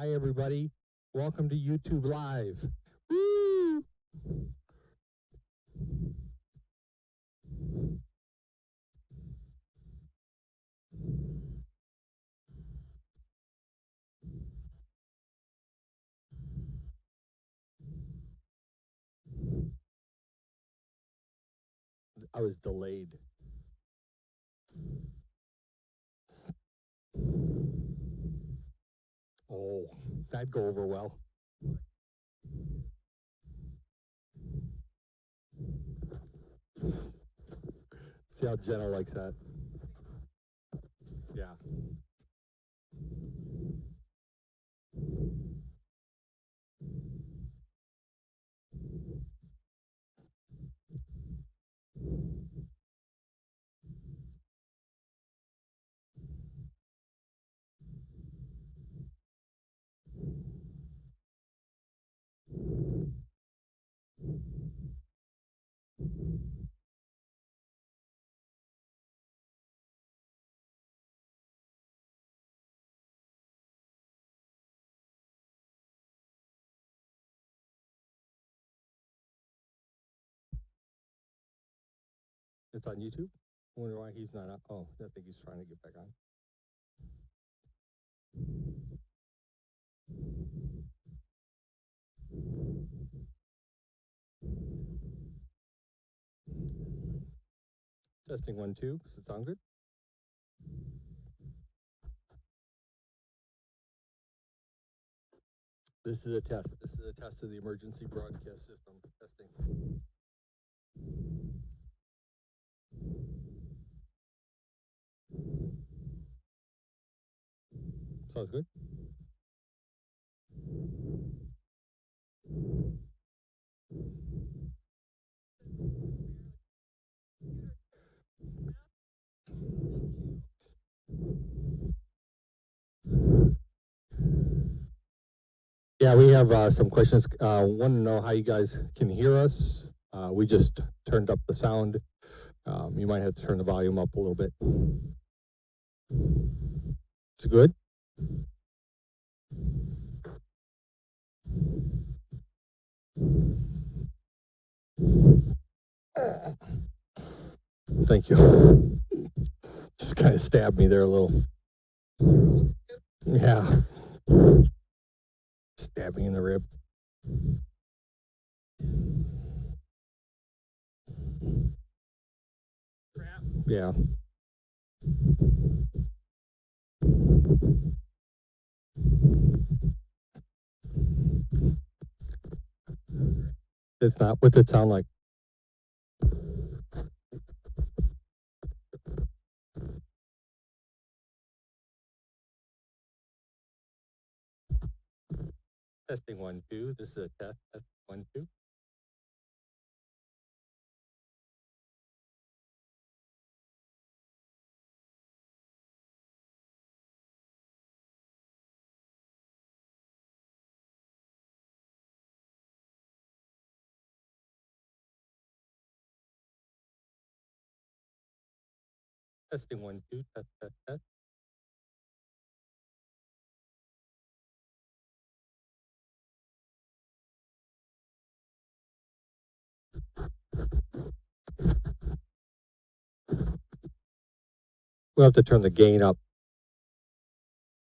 Hi, everybody. Welcome to YouTube Live. Woo! I was delayed. Oh, that'd go over well. See how Jenna likes that. Yeah. It's on YouTube? I wonder why he's not up. Oh, I think he's trying to get back on. Testing 1, 2. Does it sound good? This is a test. This is a test of the emergency broadcast system. Testing. Sounds good? Yeah, we have some questions. Want to know how you guys can hear us. We just turned up the sound. You might have to turn the volume up a little bit. It's good? Thank you. Just kind of stabbed me there a little. Yeah. Stabbed me in the rib. Yeah. It's not. What's it sound like? Testing 1, 2. This is a test. Test 1, 2. Testing 1, 2. Test, test, test. We'll have to turn the gain up.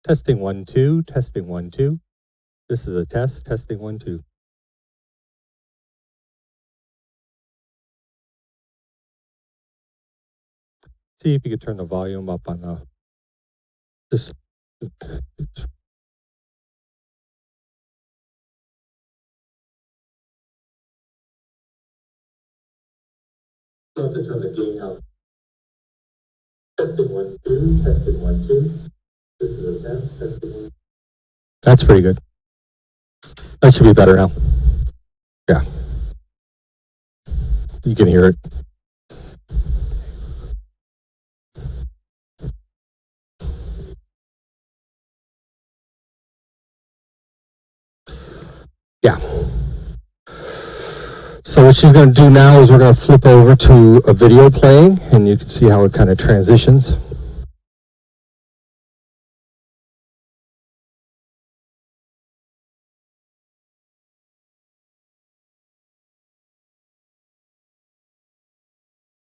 Testing 1, 2. Testing 1, 2. This is a test. Testing 1, 2. See if you could turn the volume up on the. This. We'll have to turn the gain up. Testing 1, 2. Testing 1, 2. This is a test. Testing 1. That's pretty good. That should be better now. Yeah. You can hear it. Yeah. So what she's going to do now is we're going to flip over to a video playing, and you can see how it kind of transitions.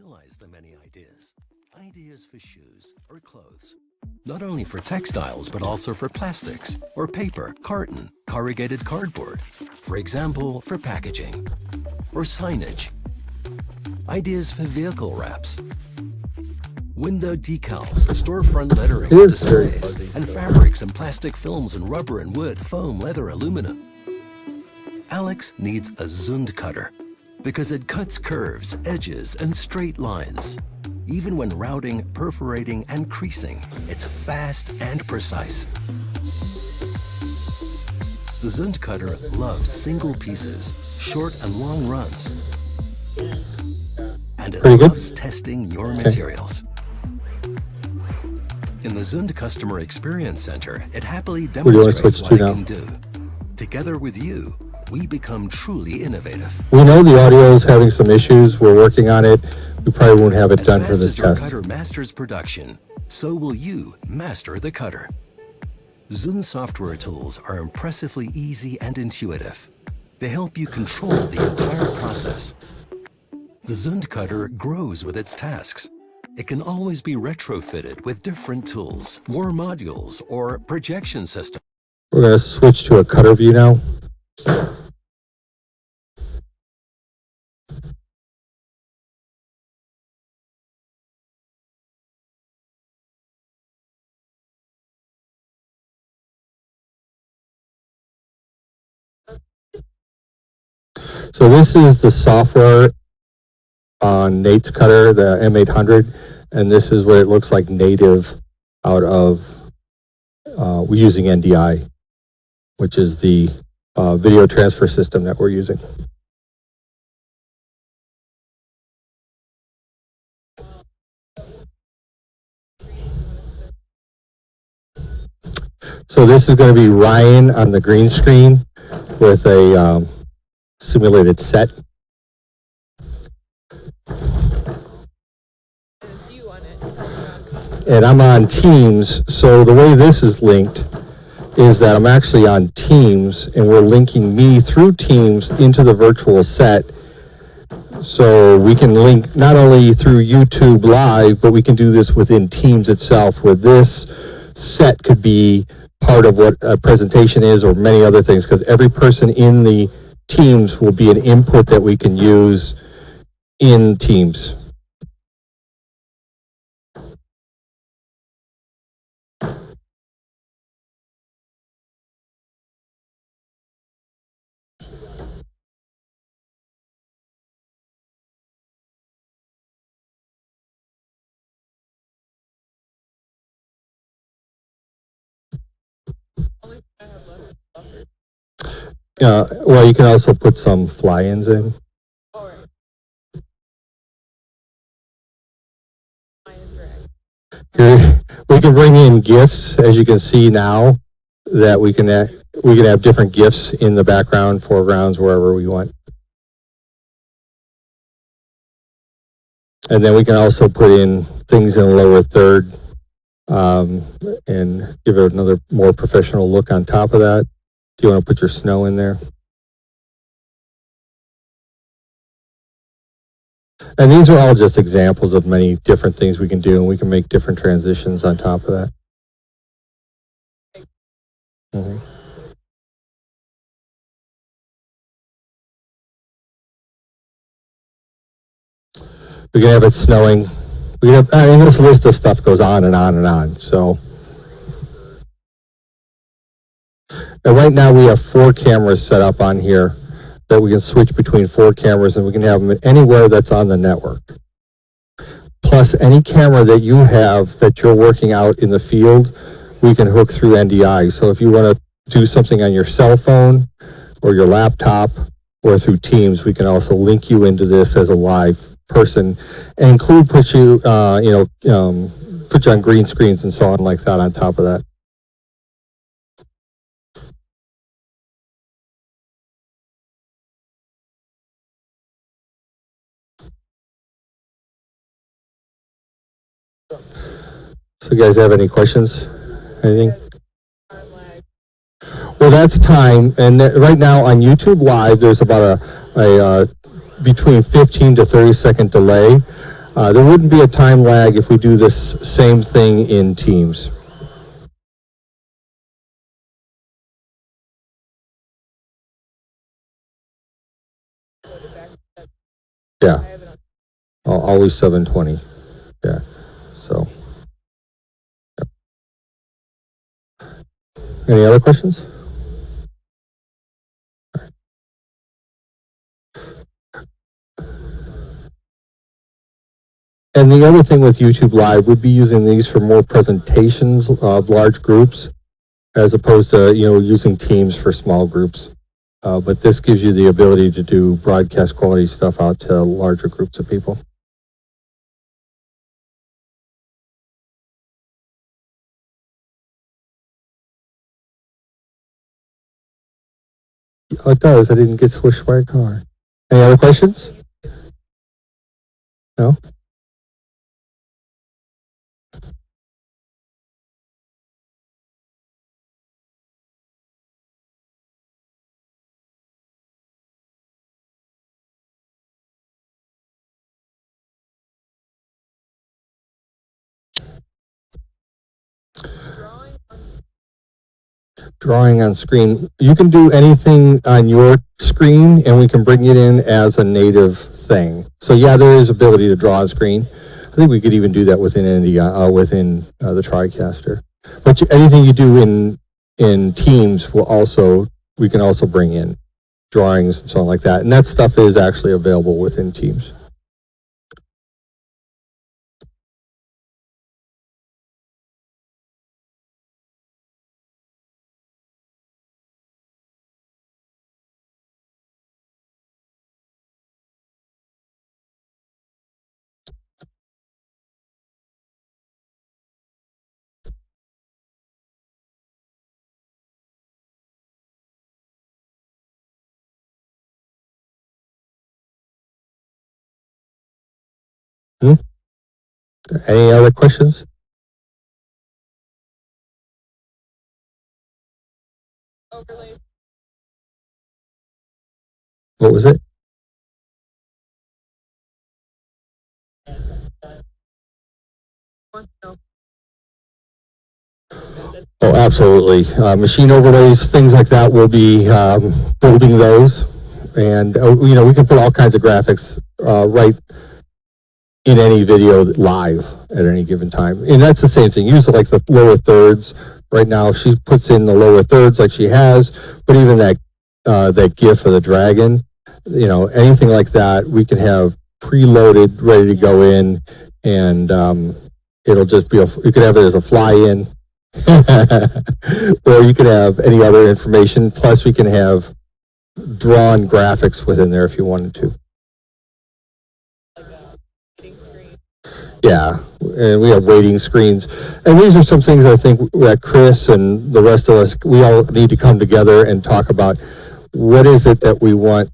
realize the many ideas. Ideas for shoes or clothes. Not only for textiles, but also for plastics or paper, carton, corrugated cardboard. For example, for packaging or signage. Ideas for vehicle wraps. Window decals, storefront lettering, displays, and fabrics and plastic films and rubber and wood, foam, leather, aluminum. Alex needs a Zund cutter because it cuts curves, edges, and straight lines. Even when routing, perforating, and creasing, it's fast and precise. The Zund cutter loves single pieces, short and long runs, and it loves testing your materials. In the Zund Customer Experience Center, it happily demonstrates what it can do. Together with you, we become truly innovative. We know the audio is having some issues. We're working on it. We probably won't have it done for this test. As fast as your test. cutter masters production, so will you master the cutter. Zund software tools are impressively easy and intuitive. They help you control the entire process. The Zund cutter grows with its tasks. It can always be retrofitted with different tools, more modules, or projection systems. We're going to switch to a cutter view now. So this is the software on Nate's cutter, the M800, and this is what it looks like native out of, we're using NDI, which is the video transfer system that we're using. So this is going to be Ryan on the green screen with a simulated set. And I'm on Teams, so the way this is linked is that I'm actually on Teams, and we're linking me through Teams into the virtual set. So we can link not only through YouTube Live, but we can do this within Teams itself, where this set could be part of what a presentation is or many other things, because every person in the Teams will be an input that we can use in Teams. Well, you can also put some fly-ins in. Here, we can bring in GIFs, as you can see now, that we can have different GIFs in the background, foregrounds, wherever we want. And then we can also put in things in a lower third and give it another more professional look on top of that. Do you want to put your snow in there? And these are all just examples of many different things we can do, and we can make different transitions on top of that. Mm-hmm. We can have it snowing. We can have, I mean, this list of stuff goes on and on and on. So, and right now we have 4 cameras set up on here that we can switch between 4 cameras, and we can have them anywhere that's on the network. Plus, any camera that you have that you're working out in the field, we can hook through NDI. So if you want to do something on your cell phone or your laptop or through Teams, we can also link you into this as a live person and put you on green screens and so on like that on top of that. So you guys have any questions? Anything? Well, that's time, and right now on YouTube Live, there's about a between 15 to 30 second delay. There wouldn't be a time lag if we do this same thing in Teams. Yeah. Always 720. Yeah. So. Yep. Any other questions? And the other thing with YouTube Live would be using these for more presentations of large groups, as opposed to, using Teams for small groups. But this gives you the ability to do broadcast quality stuff out to larger groups of people. Oh, it does. I didn't get swished by a car. Any other questions? No? Drawing on screen. You can do anything on your screen, and we can bring it in as a native thing. So yeah, there is ability to draw on screen. I think we could even do that within the TriCaster. But anything you do in Teams we can also bring in drawings and so on like that. And that stuff is actually available within Teams. Any other questions? What was it? Oh, absolutely. Machine overlays, things like that, we'll be building those. And, we can put all kinds of graphics right in any video live at any given time. And that's the same thing. Use like the lower thirds. Right now, she puts in the lower thirds like she has, but even that GIF of the dragon, anything like that, we can have preloaded, ready to go in, and it'll just be you could have it as a fly-in, or you could have any other information. Plus, we can have drawn graphics within there if you wanted to. Yeah, and we have waiting screens. And these are some things I think that Chris and the rest of us, we all need to come together and talk about what is it that we want,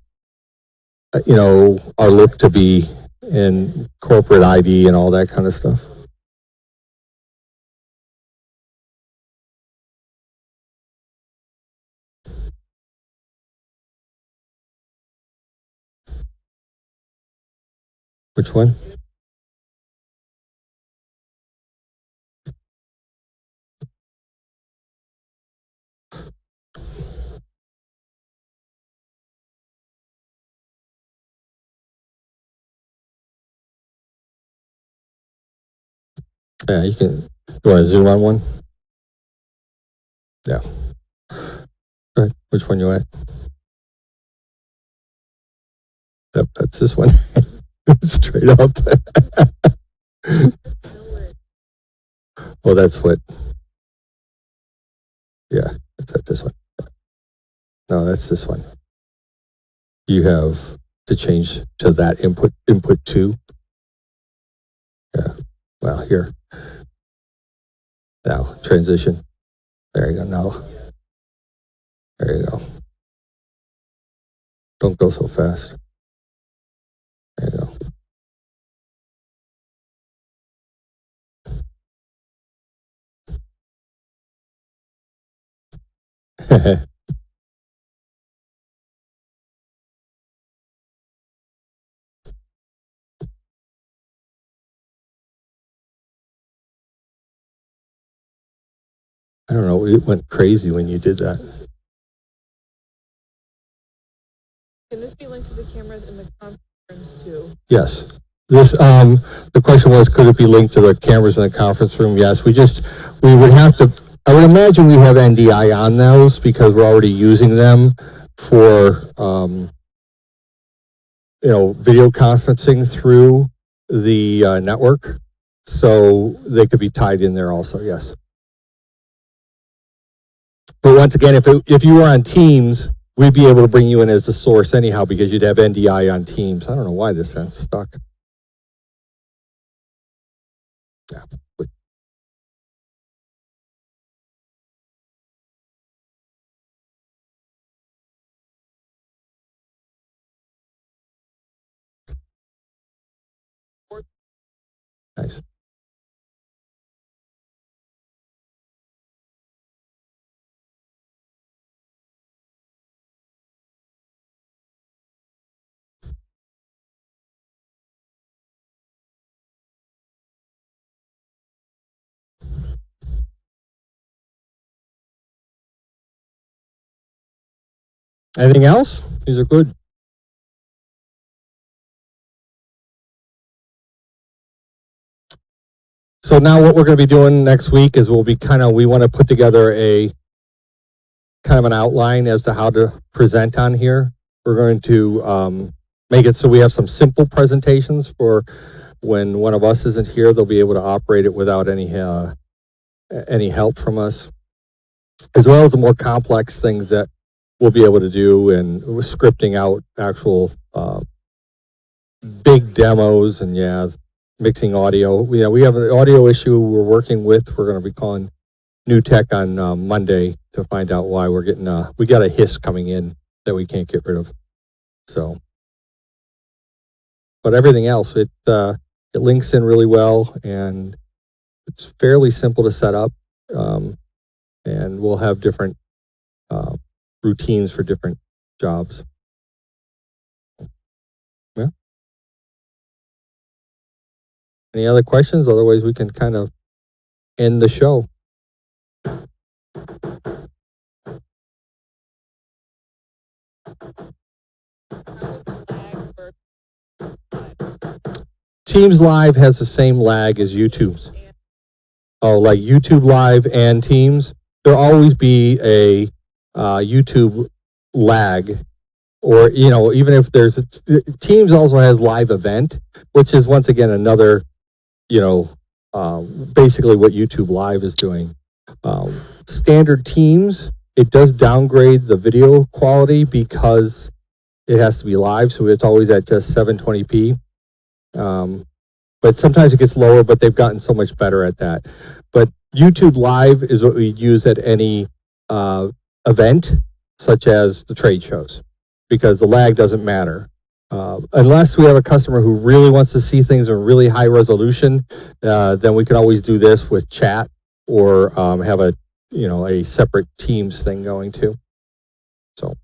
our look to be in corporate ID and all that kind of stuff. Which one? Yeah, you want to zoom on one? Yeah. All right, which one you at? Yep, that's this one. Straight up. Well, that's what. Yeah, that's this one. No, that's this one. You have to change to that input 2. Yeah. Well, here. Now, transition. There you go. Now. There you go. Don't go so fast. There you go. I don't know, it went crazy when you did that. Can this be linked to the cameras in the conference rooms too? Yes. This, the question was, could it be linked to the cameras in the conference room? Yes, we would have to, I would imagine we have NDI on those because we're already using them for, video conferencing through the, network. So they could be tied in there also, yes. But once again, if you were on Teams, we'd be able to bring you in as a source anyhow because you'd have NDI on Teams. I don't know why this sounds stuck. Yeah. Nice. Anything else? These are good. So now what we're going to be doing next week is we want to put together a kind of an outline as to how to present on here. We're going to make it so we have some simple presentations for when one of us isn't here, they'll be able to operate it without any help from us, as well as the more complex things that we'll be able to do, and we're scripting out actual big demos, and mixing audio. We have an audio issue we're working with. We're going to be calling New Tech on Monday to find out why we're getting we got a hiss coming in that we can't get rid of. So, but everything else, it links in really well, and it's fairly simple to set up. And we'll have different routines for different jobs. Yeah. Any other questions? Otherwise, we can kind of end the show. Teams Live has the same lag as YouTube's. Oh, like YouTube Live and Teams, there'll always be a YouTube lag, or even if there's Teams also has live event, which is once again another basically what YouTube Live is doing. Standard Teams, it does downgrade the video quality because it has to be live, so it's always at just 720p. But sometimes it gets lower, but they've gotten so much better at that. But YouTube Live is what we use at any event, such as the trade shows, because the lag doesn't matter. Unless we have a customer who really wants to see things in really high resolution, then we can always do this with chat, or have a separate Teams thing going too. So.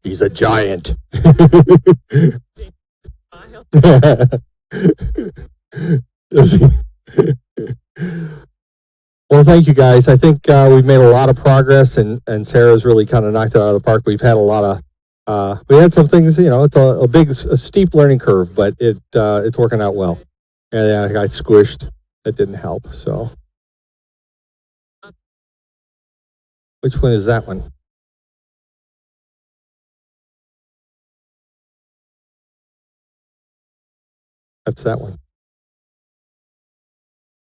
He's a giant. Well, thank you guys. I think we've made a lot of progress, and Sarah's really kind of knocked it out of the park. We've had a lot of we had some things, it's a steep learning curve, but it's working out well. And I got squished. That didn't help. So, which one is that one? That's that one.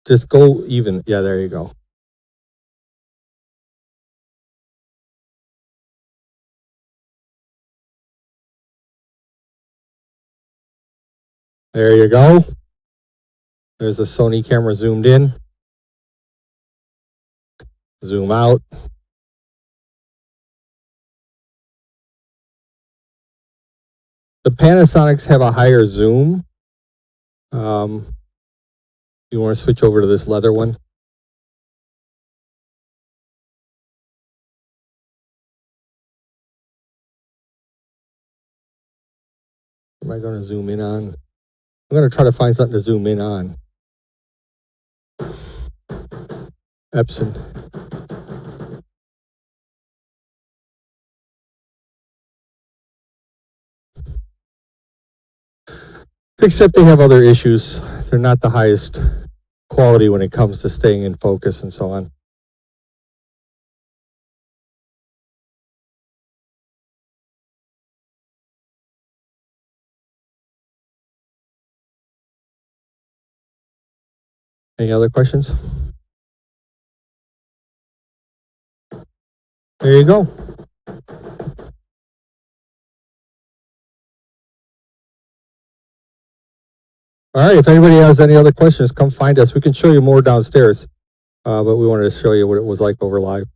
Just go even. Yeah, there you go. There you go. There's a Sony camera zoomed in. Zoom out. The Panasonics have a higher zoom. You want to switch over to this leather one? Am I going to zoom in on? I'm going to try to find something to zoom in on. Epson. Except they have other issues. They're not the highest quality when it comes to staying in focus and so on. Any other questions? There you go. All right, if anybody has any other questions, come find us. We can show you more downstairs, but we wanted to show you what it was like over live.